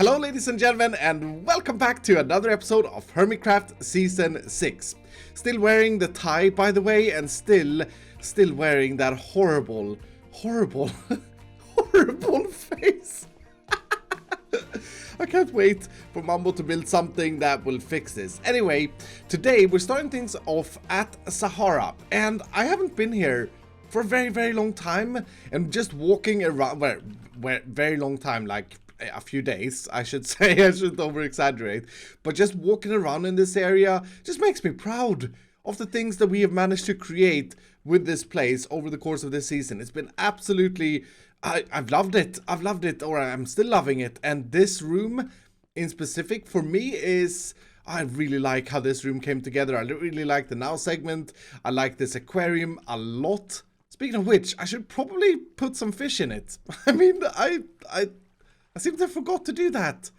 Hello ladies and gentlemen, and welcome back to another episode of Hermitcraft Season 6. Still wearing the tie, by the way, and still wearing that horrible face. I can't wait for Mambo to build something that will fix this. Anyway, today we're starting things off at Sahara, and I haven't been here for a very long time, and just walking around, where very long time, like a few days, I should say. I shouldn't over exaggerate, but just walking around in this area just makes me proud of the things that we have managed to create with this place over the course of this season. It's been absolutely, I've loved it, or I'm still loving it. And this room in specific for me is, I really like how this room came together. I really like the now segment. I like this aquarium a lot. Speaking of which, I should probably put some fish in it. I mean, I seem to have forgot to do that.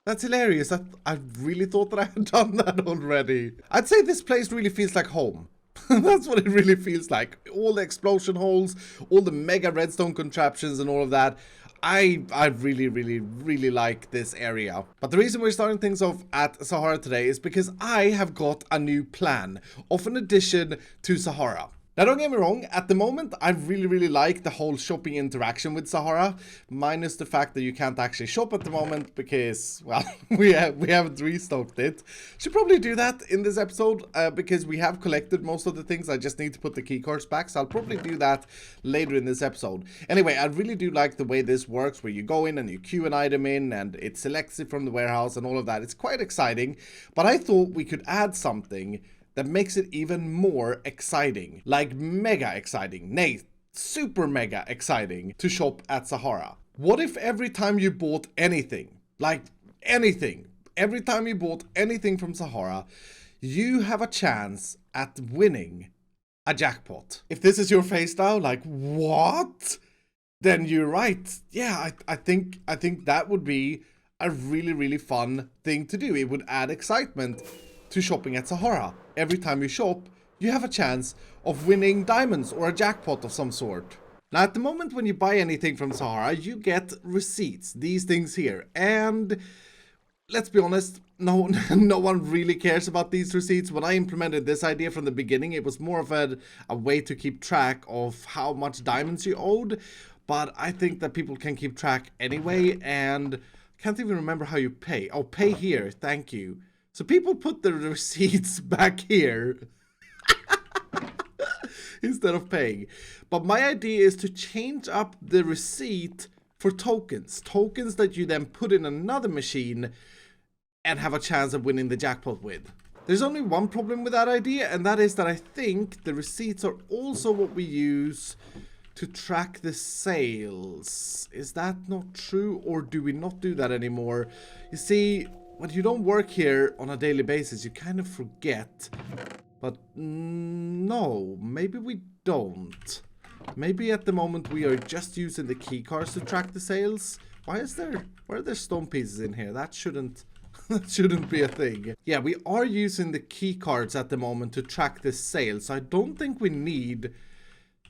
That's hilarious. I really thought that I had done that already. I'd say this place really feels like home. That's what it really feels like. All the explosion holes, all the mega redstone contraptions and all of that. I really like this area. But the reason we're starting things off at Sahara today is because I have got a new plan of an addition to Sahara. Now don't get me wrong, at the moment I really like the whole shopping interaction with Sahara, minus the fact that you can't actually shop at the moment because, well, we haven't restocked it. Should probably do that in this episode because we have collected most of the things. I just need to put the keycards back, so I'll probably do that later in this episode. Anyway, I really do like the way this works, where you go in and you queue an item in and it selects it from the warehouse and all of that. It's quite exciting, but I thought we could add something that makes it even more exciting, like mega exciting, nay, super mega exciting to shop at Sahara. What if every time you bought anything, like anything, every time you bought anything from Sahara, you have a chance at winning a jackpot? If this is your face now, like what? Then you're right. Yeah, I think that would be a really fun thing to do. It would add excitement to shopping at Sahara. Every time you shop, you have a chance of winning diamonds or a jackpot of some sort. Now at the moment when you buy anything from Sahara, you get receipts, these things here. And let's be honest, no one really cares about these receipts. When I implemented this idea from the beginning, it was more of a way to keep track of how much diamonds you owed. But I think that people can keep track anyway, and I can't even remember how you pay. Oh, pay here, thank you. So people put the receipts back here instead of paying. But my idea is to change up the receipt for tokens. Tokens that you then put in another machine and have a chance of winning the jackpot with. There's only one problem with that idea, and that is that I think the receipts are also what we use to track the sales. Is that not true, or do we not do that anymore? You see, when you don't work here on a daily basis, you kind of forget. But no, maybe we don't. Maybe at the moment we are just using the key cards to track the sales. Why are there stone pieces in here? That shouldn't be a thing. Yeah, we are using the key cards at the moment to track the sales. So I don't think we need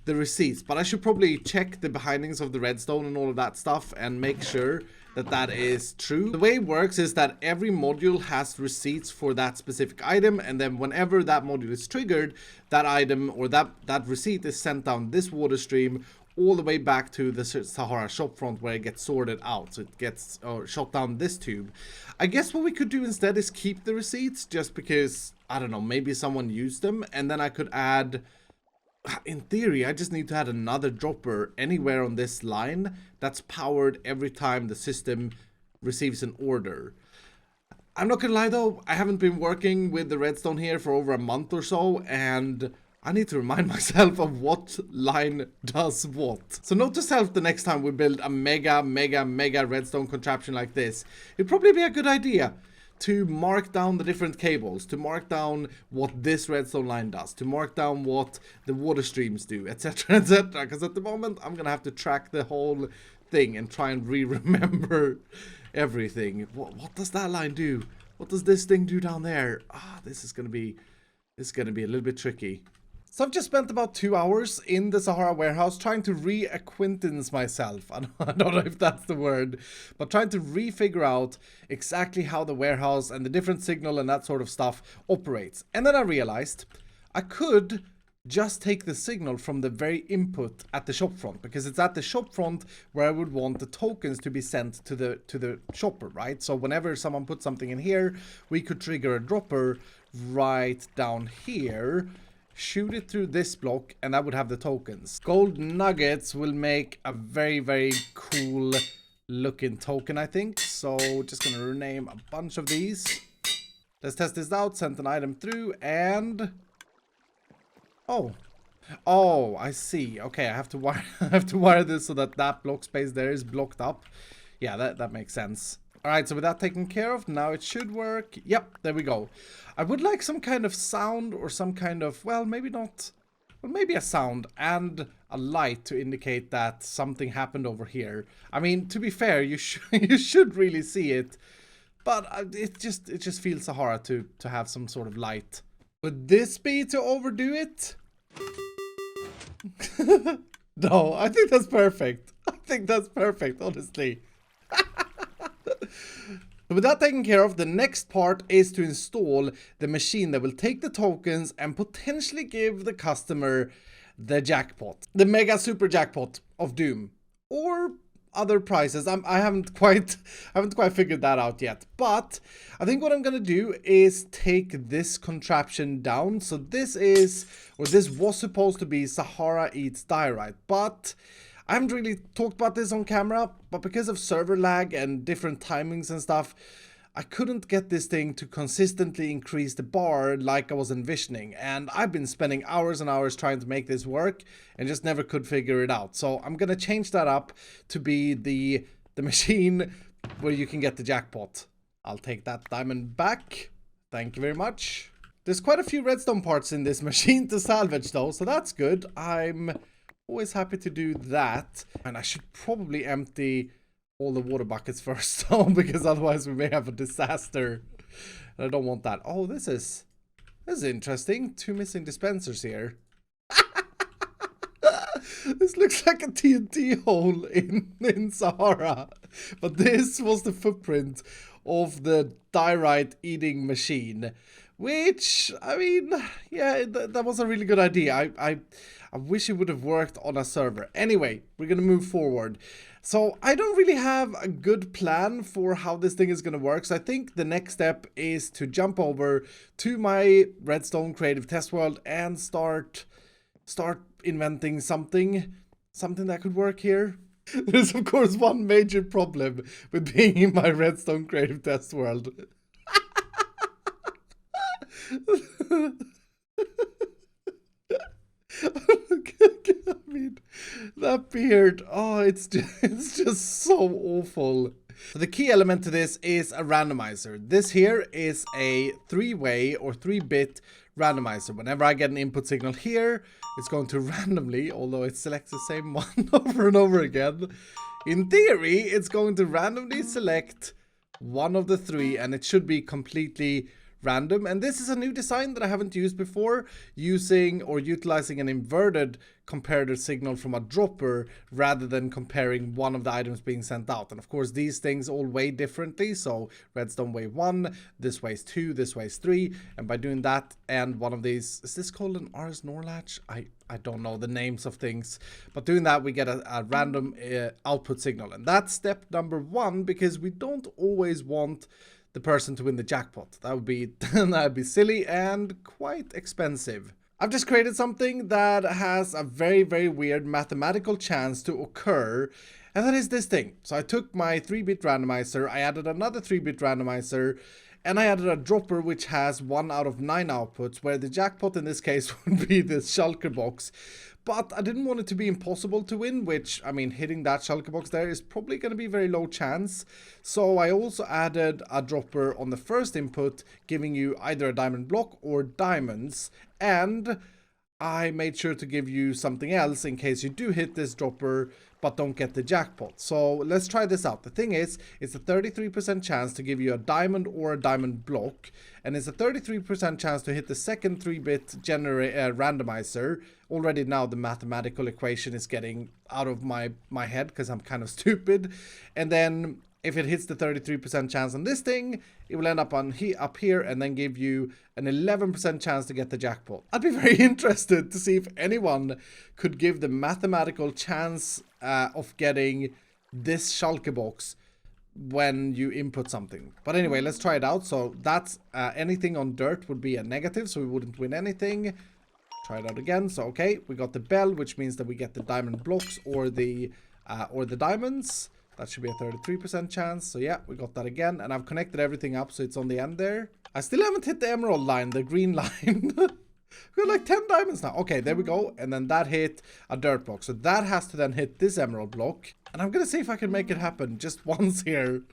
the receipts, but I should probably check the bindings of the redstone and all of that stuff and make sure that that is true. The way it works is that every module has receipts for that specific item, and then whenever that module is triggered, that item or that receipt is sent down this water stream all the way back to the Sahara shopfront, where it gets sorted out. So it gets shot down this tube. I guess what we could do instead is keep the receipts, just because, I don't know, maybe someone used them, and then I could add, in theory, I just need to add another dropper anywhere on this line that's powered every time the system receives an order. I'm not gonna lie though, I haven't been working with the redstone here for over a month or so, and I need to remind myself of what line does what. So note to self, the next time we build a mega redstone contraption like this, it'd probably be a good idea to mark down the different cables, to mark down what this redstone line does, to mark down what the water streams do, etc, etc. Because at the moment, I'm gonna have to track the whole thing and try and remember everything. What does that line do? What does this thing do down there? This is gonna be a little bit tricky. So I've just spent about 2 hours in the Sahara warehouse trying to reacquaintance myself. I don't know if that's the word, but trying to re-figure out exactly how the warehouse and the different signal and that sort of stuff operates. And then I realized I could just take the signal from the very input at the shopfront, because it's at the shopfront where I would want the tokens to be sent to the shopper, right? So whenever someone puts something in here, we could trigger a dropper right down here, shoot it through this block, and that would have the tokens. Gold nuggets will make a very, very cool looking token, I think. So just gonna rename a bunch of these. Let's test this out. Sent an item through, and oh, I see. Okay, I have to wire this so that that block space there is blocked up. Yeah, that makes sense. All right, so with that taken care of, now it should work. Yep, there we go. I would like some kind of sound or some kind of, well, maybe not. Well, maybe a sound and a light to indicate that something happened over here. I mean, to be fair, you should really see it, but it just feels Sahara to have some sort of light. Would this be to overdo it? No, I think that's perfect. I think that's perfect, honestly. With that taken care of, the next part is to install the machine that will take the tokens and potentially give the customer the jackpot. The mega super jackpot of Doom. Or other prizes. I haven't quite figured that out yet. But I think what I'm gonna do is take this contraption down. So this was supposed to be Sahara eats diorite, but I haven't really talked about this on camera, but because of server lag and different timings and stuff, I couldn't get this thing to consistently increase the bar like I was envisioning. And I've been spending hours and hours trying to make this work and just never could figure it out. So I'm gonna change that up to be the machine where you can get the jackpot. I'll take that diamond back. Thank you very much. There's quite a few redstone parts in this machine to salvage though, so that's good. I'm always happy to do that. And I should probably empty all the water buckets first though, because otherwise we may have a disaster. And I don't want that. Oh, this is interesting. 2 missing dispensers here. This looks like a TNT hole in Sahara. But this was the footprint of the diorite eating machine. Which, I mean, yeah, that was a really good idea. I wish it would have worked on a server. Anyway, we're going to move forward. So I don't really have a good plan for how this thing is going to work. So I think the next step is to jump over to my Redstone Creative Test World and start inventing something that could work here. There's of course one major problem with being in my Redstone Creative Test World. I mean, that beard, oh, it's just so awful. So the key element to this is a randomizer. This here is a 3-way or 3-bit randomizer. Whenever I get an input signal here, it's going to randomly, although it selects the same one over and over again, in theory, it's going to randomly select one of the 3, and it should be completely random. And this is a new design that I haven't used before, using or utilizing an inverted comparator signal from a dropper rather than comparing one of the items being sent out. And of course these things all weigh differently, so redstone weigh 1, this weighs 2, this weighs 3, and by doing that, and one of these, is this called an Ars Norlatch? I don't know the names of things, but doing that we get a random output signal. And that's step number 1, because we don't always want the person to win the jackpot. That would be silly and quite expensive. I've just created something that has a very, very weird mathematical chance to occur, and that is this thing. So I took my 3-bit randomizer, I added another 3-bit randomizer, and I added a dropper which has 1 out of 9 outputs, where the jackpot in this case would be this shulker box. But I didn't want it to be impossible to win, which, I mean, hitting that shulker box there is probably going to be very low chance. So I also added a dropper on the first input, giving you either a diamond block or diamonds. And I made sure to give you something else in case you do hit this dropper but don't get the jackpot. So let's try this out. The thing is, it's a 33% chance to give you a diamond or a diamond block, and it's a 33% chance to hit the second 3-bit randomizer. Already now the mathematical equation is getting out of my head because I'm kind of stupid. And then if it hits the 33% chance on this thing, it will end up on up here and then give you an 11% chance to get the jackpot. I'd be very interested to see if anyone could give the mathematical chance of getting this shulker box when you input something. But anyway, let's try it out. So that's anything on dirt would be a negative, so we wouldn't win anything. Try it out again. So okay, we got the bell, which means that we get the diamond blocks or the diamonds. That should be a 33% chance. So yeah, we got that again. And I've connected everything up so it's on the end there. I still haven't hit the emerald line, the green line. We got like 10 diamonds now. Okay, there we go. And then that hit a dirt block. So that has to then hit this emerald block. And I'm going to see if I can make it happen just once here.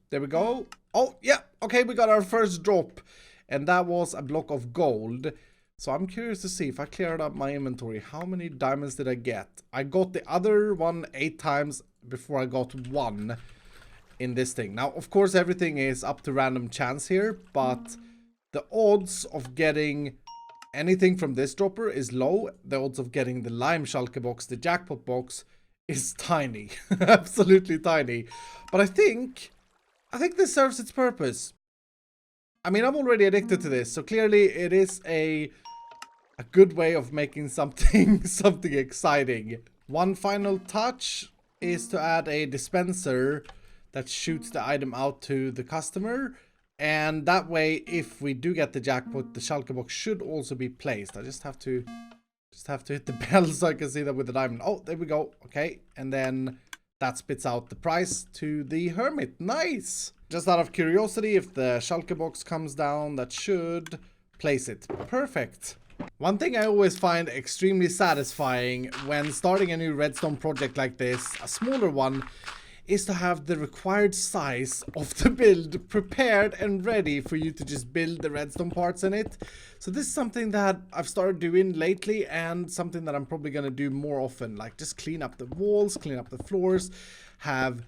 There we go. Oh, yeah. Okay, we got our first drop. And that was a block of gold. So I'm curious to see if I cleared up my inventory. How many diamonds did I get? I got the other one 8 times before I got 1 in this thing. Now, of course, everything is up to random chance here, but the odds of getting anything from this dropper is low. The odds of getting the lime shulker box, the jackpot box, is tiny. Absolutely tiny. But I think this serves its purpose. I mean, I'm already addicted to this, so clearly it is a good way of making something exciting. One final touch is to add a dispenser that shoots the item out to the customer, and that way, if we do get the jackpot, the shulker box should also be placed. I just have to hit the bell so I can see that with the diamond. Oh, there we go. Okay, and then that spits out the price to the hermit. Nice. Just out of curiosity, if the shulker box comes down, that should place it. Perfect. One thing I always find extremely satisfying when starting a new redstone project like this, a smaller one, is to have the required size of the build prepared and ready for you to just build the redstone parts in it. So this is something that I've started doing lately and something that I'm probably going to do more often. Like just clean up the walls, clean up the floors, have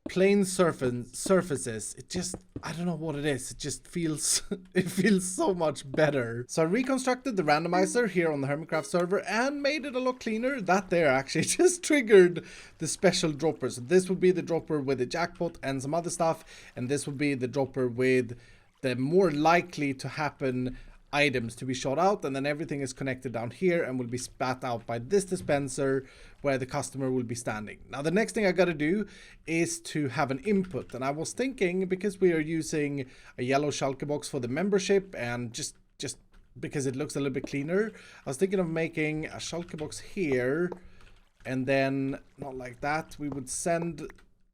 plain surfaces. It just, I don't know what it is. It just feels, it feels so much better. So I reconstructed the randomizer here on the Hermitcraft server and made it a lot cleaner. That there actually just triggered the special dropper. So this would be the dropper with the jackpot and some other stuff. And this would be the dropper with the more likely to happen items to be shot out, and then everything is connected down here and will be spat out by this dispenser where the customer will be standing. Now the next thing I gotta do is to have an input, and I was thinking, because we are using a yellow shulker box for the membership and just because it looks a little bit cleaner, I was thinking of making a shulker box here, and then not like that, we would send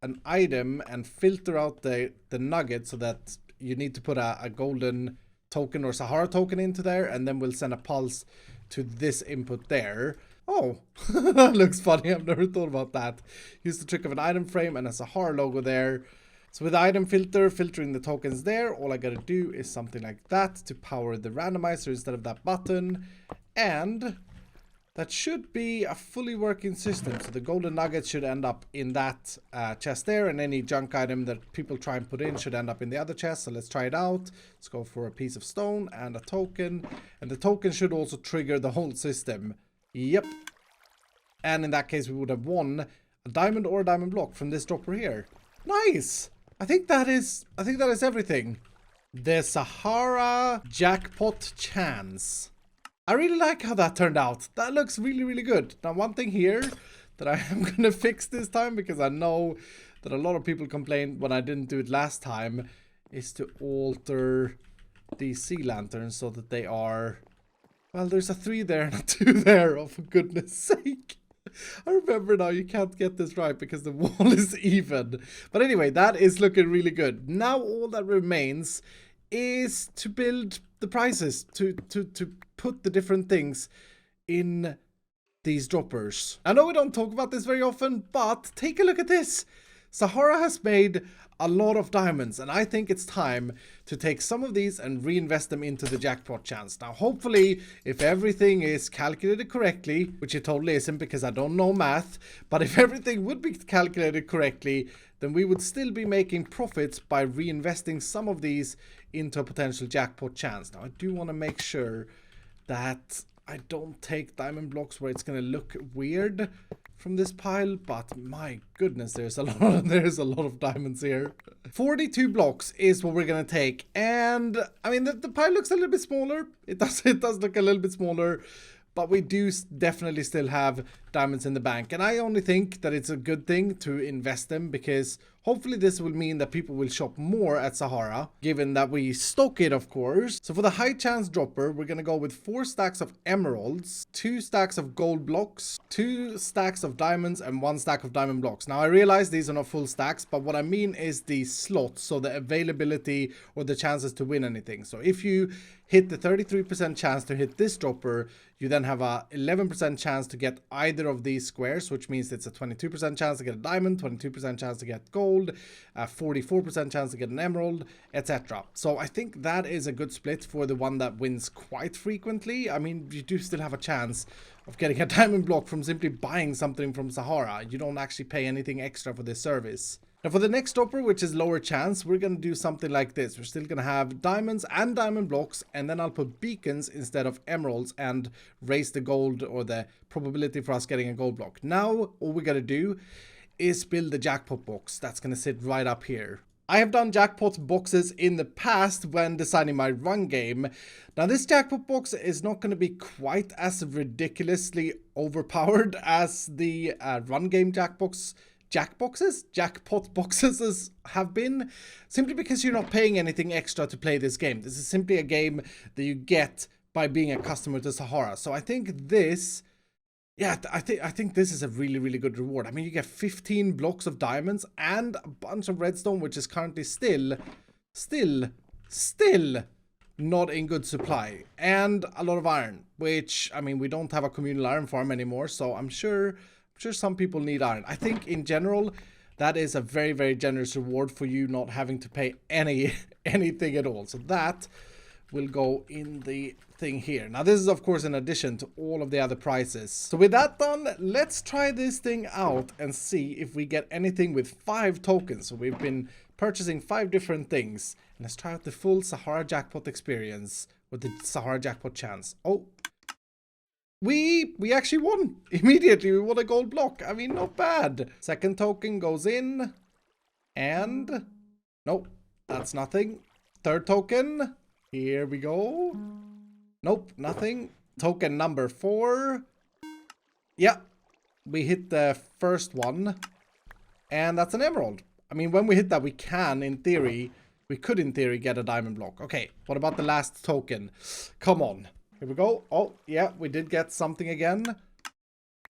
an item and filter out the nugget so that you need to put a golden token or Sahara token into there, and then we'll send a pulse to this input there. Oh, that looks funny. I've never thought about that. Use the trick of an item frame and a Sahara logo there. So with the item filter, filtering the tokens there, all I gotta do is something like that to power the randomizer instead of that button, and that should be a fully working system. So the golden nuggets should end up in that chest there, and any junk item that people try and put in should end up in the other chest. So let's try it out. Let's go for a piece of stone and a token, and the token should also trigger the whole system. Yep. And in that case, we would have won a diamond or a diamond block from this dropper here. Nice. I think that is everything. The Sahara Jackpot chance. I really like how that turned out. That looks really, really good. Now, one thing here that I am going to fix this time, because I know that a lot of people complained when I didn't do it last time, is to alter these sea lanterns so that they are... Well, there's a 3 there and a 2 there, oh, for goodness sake. I remember now you can't get this right because the wall is even. But anyway, that is looking really good. Now all that remains is to build the prices, to put the different things in these droppers. I know we don't talk about this very often, but take a look at this. Sahara has made a lot of diamonds, and I think it's time to take some of these and reinvest them into the jackpot chance. Now, hopefully, if everything is calculated correctly, which it totally isn't because I don't know math, but if everything would be calculated correctly, then we would still be making profits by reinvesting some of these into a potential jackpot chance. Now, I do want to make sure that I don't take diamond blocks where it's going to look weird from this pile, but my goodness, there's a lot of diamonds here. 42 blocks is what we're going to take, and I mean the pile looks a little bit smaller. It does look a little bit smaller, but we do definitely still have diamonds in the bank, and I only think that it's a good thing to invest them because hopefully this will mean that people will shop more at Sahara, given that we stock it, of course. So for the high chance dropper, we're gonna go with 4 stacks of emeralds, 2 stacks of gold blocks, 2 stacks of diamonds, and 1 stack of diamond blocks. Now I realize these are not full stacks, but what I mean is the slots, so the availability or the chances to win anything. So if you hit the 33% chance to hit this dropper, you then have a 11% chance to get either of these squares, which means it's a 22% chance to get a diamond, 22% chance to get gold, a 44% chance to get an emerald, etc. So I think that is a good split for the one that wins quite frequently. I mean, you do still have a chance of getting a diamond block from simply buying something from Sahara. You don't actually pay anything extra for this service. Now for the next dropper, which is lower chance, we're going to do something like this. We're still going to have diamonds and diamond blocks, and then I'll put beacons instead of emeralds and raise the gold or the probability for us getting a gold block. Now all we got to do is build the jackpot box. That's going to sit right up here. I have done jackpot boxes in the past when designing my run game. Now this jackpot box is not going to be quite as ridiculously overpowered as the run game jackpot boxes have been, simply because you're not paying anything extra to play this game. This is simply a game that you get by being a customer to Sahara. So I think this, yeah, I think this is a really, really good reward. I mean, you get 15 blocks of diamonds and a bunch of redstone, which is currently still not in good supply, and a lot of iron, which, I mean, we don't have a communal iron farm anymore, so I'm sure some people need iron. I think in general that is a very, very generous reward for you not having to pay anything at all. So that will go in the thing here. Now this is of course in addition to all of the other prices. So with that done, let's try this thing out and see if we get anything with 5 tokens. So we've been purchasing 5 different things, and let's try out the full Sahara jackpot experience with the Sahara jackpot chance. Oh, we actually won immediately. We won a gold block. I mean, not bad. Second token goes in, and nope, that's nothing. Third token, here we go. Nope, nothing. Token number 4. Yeah, we hit the first one, and that's an emerald. I mean, when we hit that, we could in theory get a diamond block. Okay, what about the last token? Come on. Here we go. Oh, yeah, we did get something again.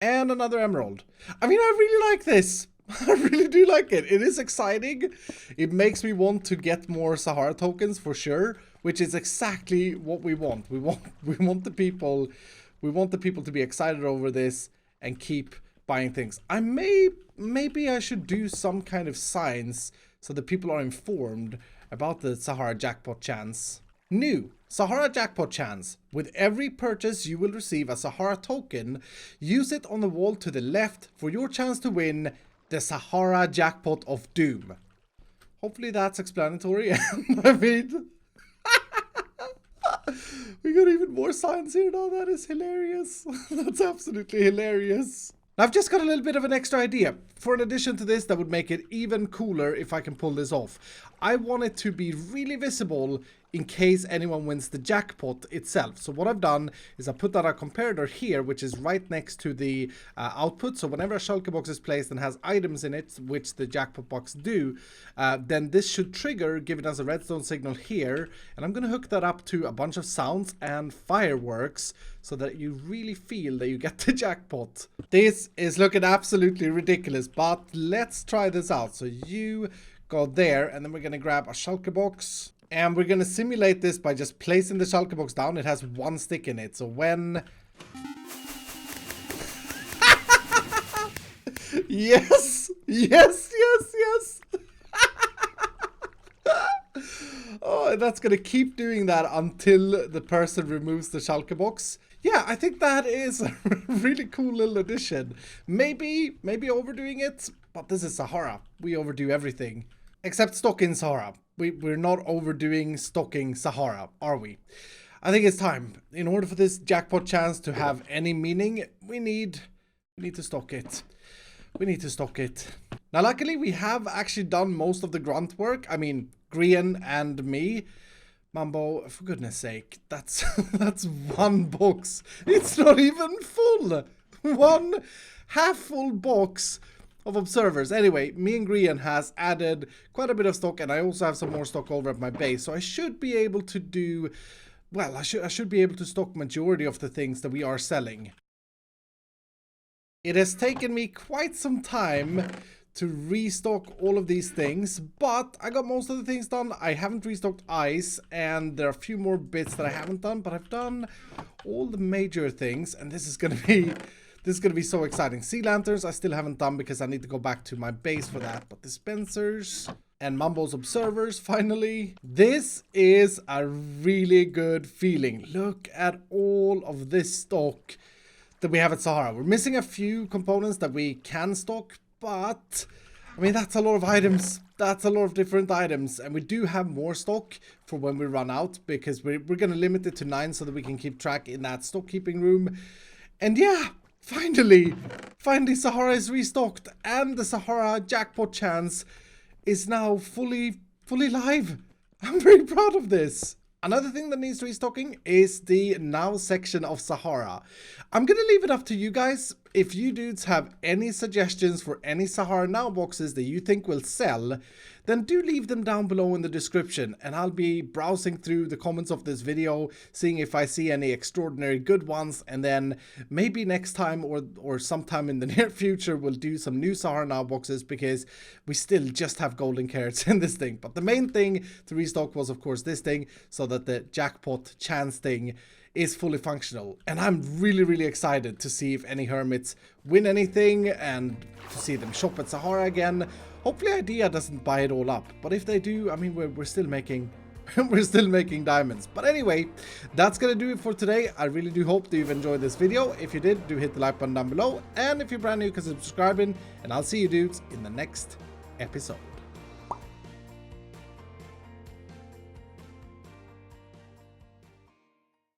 And another emerald. I mean, I really like this. I really do like it. It is exciting. It makes me want to get more Sahara tokens for sure, which is exactly what we want. We want the people to be excited over this and keep buying things. Maybe I should do some kind of signs so that people are informed about the Sahara jackpot chance. New Sahara jackpot chance. With every purchase you will receive a Sahara token. Use it on the wall to the left for your chance to win the Sahara jackpot of doom. Hopefully that's explanatory. I mean, we got even more signs here now. That is hilarious. That's absolutely hilarious. I've just got a little bit of an extra idea. For an addition to this that would make it even cooler if I can pull this off. I want it to be really visible in case anyone wins the jackpot itself. So what I've done is I put that a comparator here, which is right next to the output. So whenever a shulker box is placed and has items in it, which the jackpot box do, then this should trigger, giving us a redstone signal here. And I'm going to hook that up to a bunch of sounds and fireworks so that you really feel that you get the jackpot. This is looking absolutely ridiculous, but let's try this out. So you go there, and then we're going to grab a shulker box. And we're going to simulate this by just placing the shulker box down. It has 1 stick in it. So when Yes! Yes, yes, yes! Oh, and that's gonna keep doing that until the person removes the Schalke box. Yeah, I think that is a really cool little addition. Maybe overdoing it, but this is Sahara. We overdo everything. Except stocking Sahara. We're not overdoing stocking Sahara, are we? I think it's time. In order for this jackpot chance to have any meaning, we need to stock it. We need to stock it. Now, luckily, we have actually done most of the grunt work. I mean, Grian and me. Mambo, for goodness sake, that's one box. It's not even full. One half-full box of observers. Anyway, me and Grian has added quite a bit of stock, and I also have some more stock over at my base. So I should be able to do, well, I should be able to stock majority of the things that we are selling. It has taken me quite some time to restock all of these things, but I got most of the things done. I haven't restocked ice, and there are a few more bits that I haven't done, but I've done all the major things, and this is gonna be so exciting. Sea lanterns I still haven't done because I need to go back to my base for that, but dispensers and Mambo's observers, finally. This is a really good feeling. Look at all of this stock that we have at Sahara. We're missing a few components that we can stock, but I mean, that's a lot of items. That's a lot of different items, and we do have more stock for when we run out, because we're going to limit it to 9 so that we can keep track in that stock keeping room. And yeah, finally Sahara is restocked, and the Sahara jackpot chance is now fully live. I'm very proud of this. Another thing that needs restocking is the now section of Sahara. I'm gonna leave it up to you guys. If you dudes have any suggestions for any Sahara now boxes that you think will sell, then do leave them down below in the description, and I'll be browsing through the comments of this video, seeing if I see any extraordinary good ones, and then maybe next time or sometime in the near future we'll do some new Sahara now boxes, because we still just have golden carrots in this thing. But the main thing to restock was of course this thing, so that the jackpot chance thing is fully functional. And I'm really excited to see if any hermits win anything and to see them shop at Sahara again. Hopefully Idea doesn't buy it all up, but if they do, I mean, we're still making we're still making diamonds. But anyway, that's gonna do it for today. I really do hope that you've enjoyed this video. If you did, do hit the like button down below, and if you're brand new, consider subscribing, and I'll see you dudes in the next episode.